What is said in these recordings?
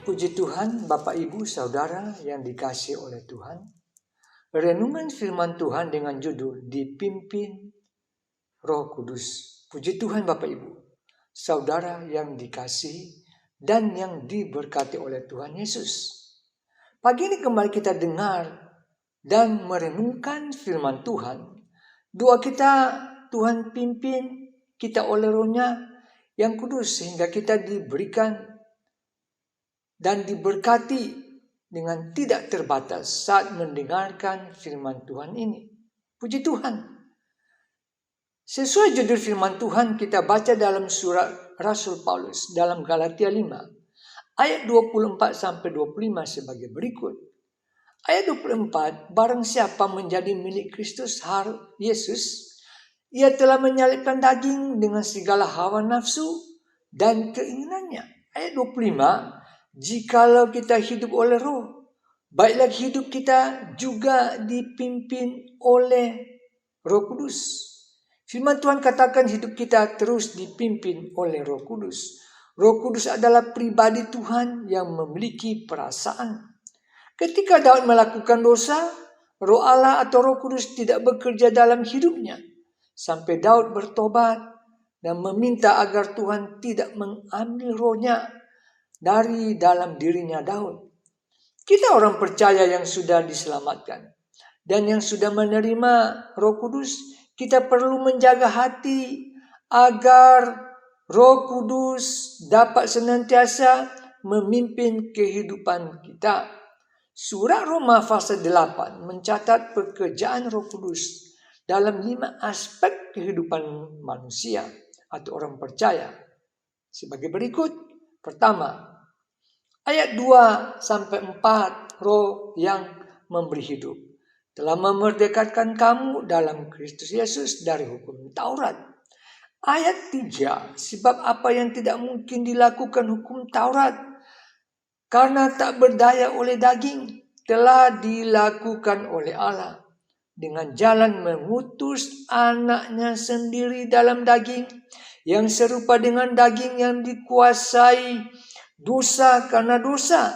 Puji Tuhan, Bapak Ibu Saudara yang dikasihi oleh Tuhan. Renungan firman Tuhan dengan judul dipimpin Roh Kudus. Puji Tuhan Bapak Ibu, Saudara yang dikasihi dan yang diberkati oleh Tuhan Yesus. Pagi ini kembali kita dengar dan merenungkan firman Tuhan. Doa kita, Tuhan pimpin kita oleh Roh-Nya yang kudus sehingga kita diberikan dan diberkati dengan tidak terbatas saat mendengarkan firman Tuhan ini. Puji Tuhan. Sesuai judul firman Tuhan kita baca dalam surat Rasul Paulus dalam Galatia 5 ayat 24-25 sebagai berikut. Ayat 24, barang siapa menjadi milik Kristus Yesus, ia telah menyalibkan daging dengan segala hawa nafsu dan keinginannya. Ayat 25, jikalau kita hidup oleh Roh, baiklah hidup kita juga dipimpin oleh Roh Kudus. Firman Tuhan katakan hidup kita terus dipimpin oleh Roh Kudus. Roh Kudus adalah pribadi Tuhan yang memiliki perasaan. Ketika Daud melakukan dosa, Roh Allah atau Roh Kudus tidak bekerja dalam hidupnya. Sampai Daud bertobat dan meminta agar Tuhan tidak mengambil rohnya dari dalam dirinya Daud. Kita orang percaya yang sudah diselamatkan dan yang sudah menerima Roh Kudus, kita perlu menjaga hati agar Roh Kudus dapat senantiasa memimpin kehidupan kita. Surat Roma pasal 8 mencatat pekerjaan Roh Kudus dalam 5 aspek kehidupan manusia atau orang percaya. Sebagai berikut. Pertama, ayat 2-4, Roh yang memberi hidup telah memerdekakan kamu dalam Kristus Yesus dari hukum Taurat. Ayat 3, sebab apa yang tidak mungkin dilakukan hukum Taurat karena tak berdaya oleh daging telah dilakukan oleh Allah dengan jalan mengutus anaknya sendiri dalam daging yang serupa dengan daging yang dikuasai dosa karena dosa.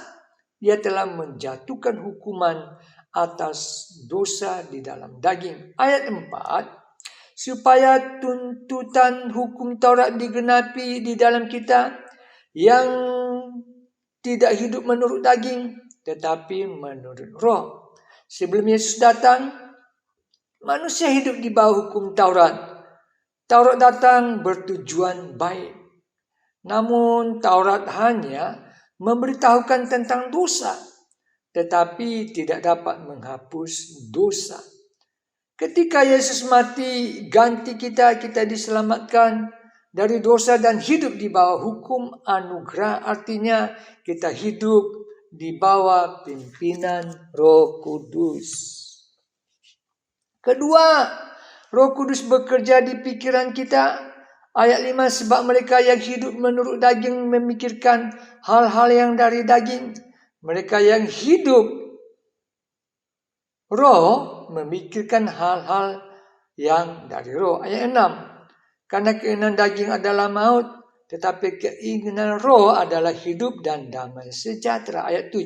Ia telah menjatuhkan hukuman atas dosa di dalam daging. Ayat 4, supaya tuntutan hukum Taurat digenapi di dalam kita yang tidak hidup menurut daging, tetapi menurut Roh. Sebelum Yesus datang, manusia hidup di bawah hukum Taurat. Taurat datang bertujuan baik. Namun Taurat hanya memberitahukan tentang dosa, tetapi tidak dapat menghapus dosa. Ketika Yesus mati ganti kita diselamatkan dari dosa dan hidup di bawah hukum anugerah. Artinya kita hidup di bawah pimpinan Roh Kudus. Kedua, Roh Kudus bekerja di pikiran kita. Ayat 5, sebab mereka yang hidup menurut daging memikirkan hal-hal yang dari daging. Mereka yang hidup Roh memikirkan hal-hal yang dari Roh. Ayat 6, karena keinginan daging adalah maut, tetapi keinginan Roh adalah hidup dan damai sejahtera. Ayat 7,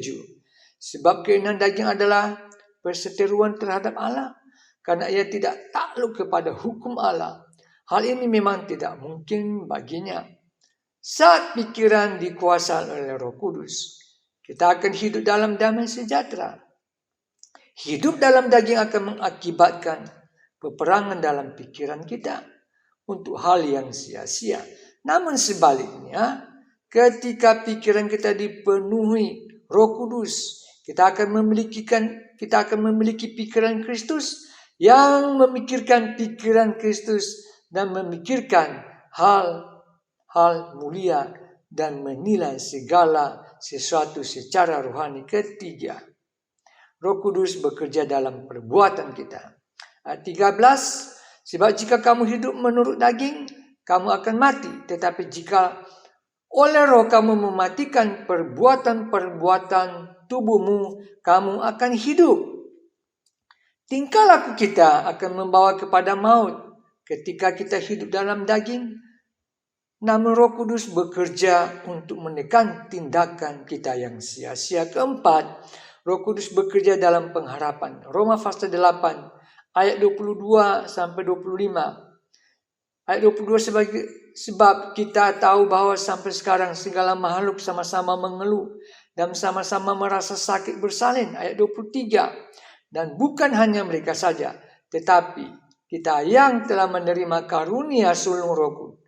sebab keinginan daging adalah perseteruan terhadap Allah, karena ia tidak takluk kepada hukum Allah. Hal ini memang tidak mungkin baginya. Saat pikiran dikuasai oleh Roh Kudus, kita akan hidup dalam damai sejahtera. Hidup dalam daging akan mengakibatkan peperangan dalam pikiran kita untuk hal yang sia-sia. Namun sebaliknya, ketika pikiran kita dipenuhi Roh Kudus, kita akan memiliki pikiran Kristus yang memikirkan pikiran Kristus dan memikirkan hal-hal mulia dan menilai segala sesuatu secara rohani. Ketiga, Roh Kudus bekerja dalam perbuatan kita. Ayat 13, sebab jika kamu hidup menurut daging, kamu akan mati. Tetapi jika oleh Roh kamu mematikan perbuatan-perbuatan tubuhmu, kamu akan hidup. Tingkah laku kita akan membawa kepada maut ketika kita hidup dalam daging. Namun Roh Kudus bekerja untuk menekan tindakan kita yang sia-sia. Keempat, Roh Kudus bekerja dalam pengharapan. Roma pasal 8 ayat 22 sampai 25. Ayat 22 sebab kita tahu bahwa sampai sekarang segala makhluk sama-sama mengeluh dan sama-sama merasa sakit bersalin. Ayat 23. Dan bukan hanya mereka saja, tetapi kita yang telah menerima karunia sulung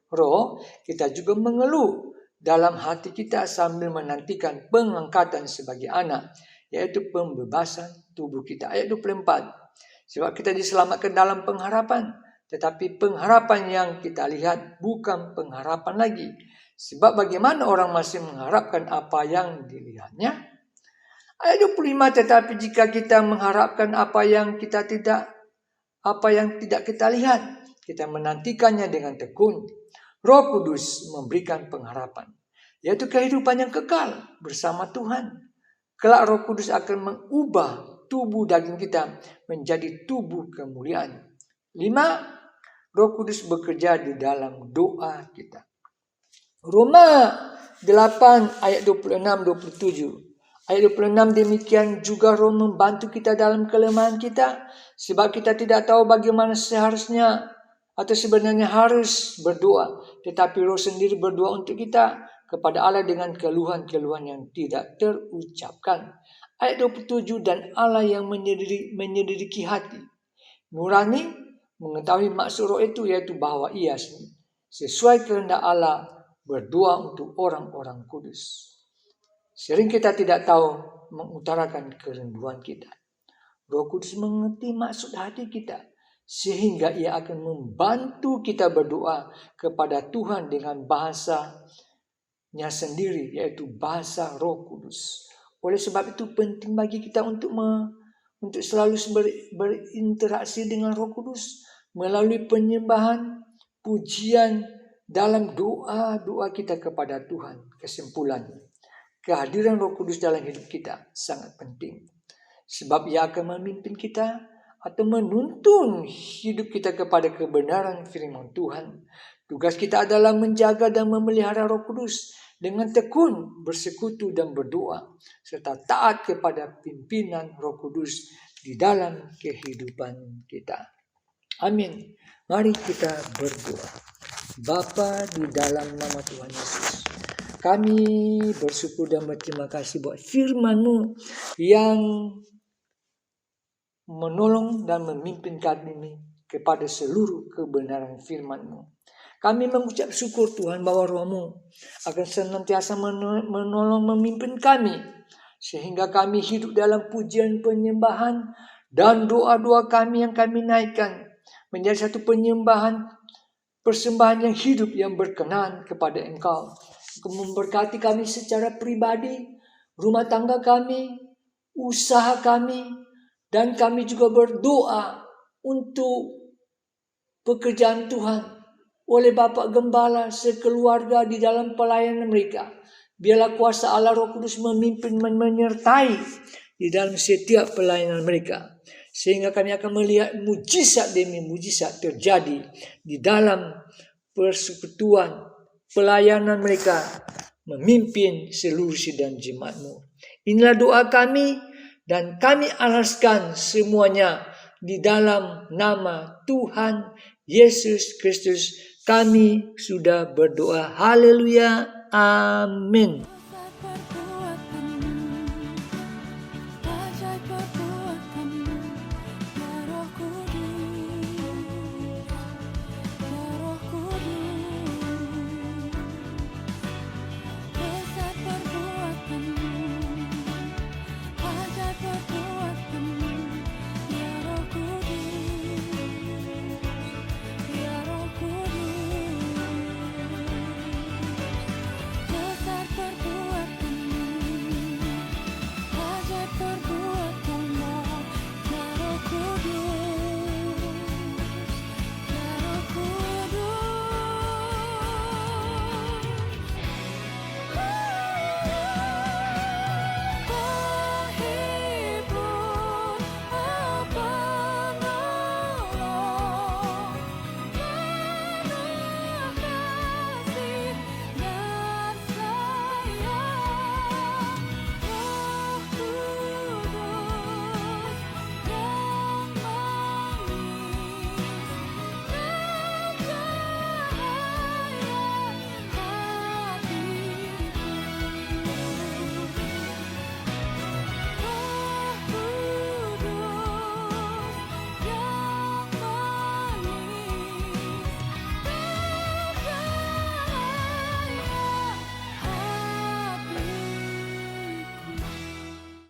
roh, kita juga mengeluh dalam hati kita sambil menantikan pengangkatan sebagai anak, yaitu pembebasan tubuh kita. Ayat 24. Sebab kita diselamatkan dalam pengharapan, tetapi pengharapan yang kita lihat bukan pengharapan lagi. Sebab bagaimana orang masih mengharapkan apa yang dilihatnya? Ayat 25, tetapi jika kita mengharapkan apa yang tidak kita lihat, kita menantikannya dengan tekun. Roh Kudus memberikan pengharapan, yaitu kehidupan yang kekal bersama Tuhan. Kelak Roh Kudus akan mengubah tubuh daging kita menjadi tubuh kemuliaan. 5. Roh Kudus bekerja di dalam doa kita. Roma 8 ayat 26-27. Ayat 26, demikian juga Roh membantu kita dalam kelemahan kita, sebab kita tidak tahu bagaimana seharusnya atau sebenarnya harus berdoa, tetapi Roh sendiri berdoa untuk kita kepada Allah dengan keluhan-keluhan yang tidak terucapkan. Ayat 27, dan Allah yang menyelidiki hati nurani mengetahui maksud Roh itu, yaitu bahwa ia sesuai kehendak Allah berdoa untuk orang-orang kudus. Sering kita tidak tahu mengutarakan kerinduan kita. Roh Kudus mengerti maksud hati kita, sehingga ia akan membantu kita berdoa kepada Tuhan dengan bahasanya sendiri, yaitu bahasa Roh Kudus. Oleh sebab itu penting bagi kita untuk selalu berinteraksi dengan Roh Kudus melalui penyembahan, pujian, dalam doa-doa kita kepada Tuhan. Kesimpulannya, kehadiran Roh Kudus dalam hidup kita sangat penting. Sebab ia akan memimpin kita atau menuntun hidup kita kepada kebenaran firman Tuhan. Tugas kita adalah menjaga dan memelihara Roh Kudus dengan tekun bersekutu dan berdoa, serta taat kepada pimpinan Roh Kudus di dalam kehidupan kita. Amin. Mari kita berdoa. Bapa, di dalam nama Tuhan Yesus, kami bersyukur dan berterima kasih buat firman-Mu yang menolong dan memimpin kami kepada seluruh kebenaran firman-Mu. Kami mengucap syukur Tuhan bahwa Roh-Mu akan senantiasa menolong memimpin kami, sehingga kami hidup dalam pujian penyembahan dan doa-doa kami yang kami naikkan menjadi satu persembahan yang hidup yang berkenan kepada Engkau. Memberkati kami secara pribadi, rumah tangga kami, usaha kami, dan kami juga berdoa untuk pekerjaan Tuhan oleh Bapak Gembala sekeluarga di dalam pelayanan mereka. Biarlah kuasa Allah Roh Kudus memimpin dan menyertai di dalam setiap pelayanan mereka, sehingga kami akan melihat mujizat demi mujizat terjadi di dalam persekutuan pelayanan mereka memimpin seluruh sidang jemaat-Mu. Inilah doa kami, dan kami alaskan semuanya di dalam nama Tuhan Yesus Kristus. Kami sudah berdoa. Haleluya. Amin.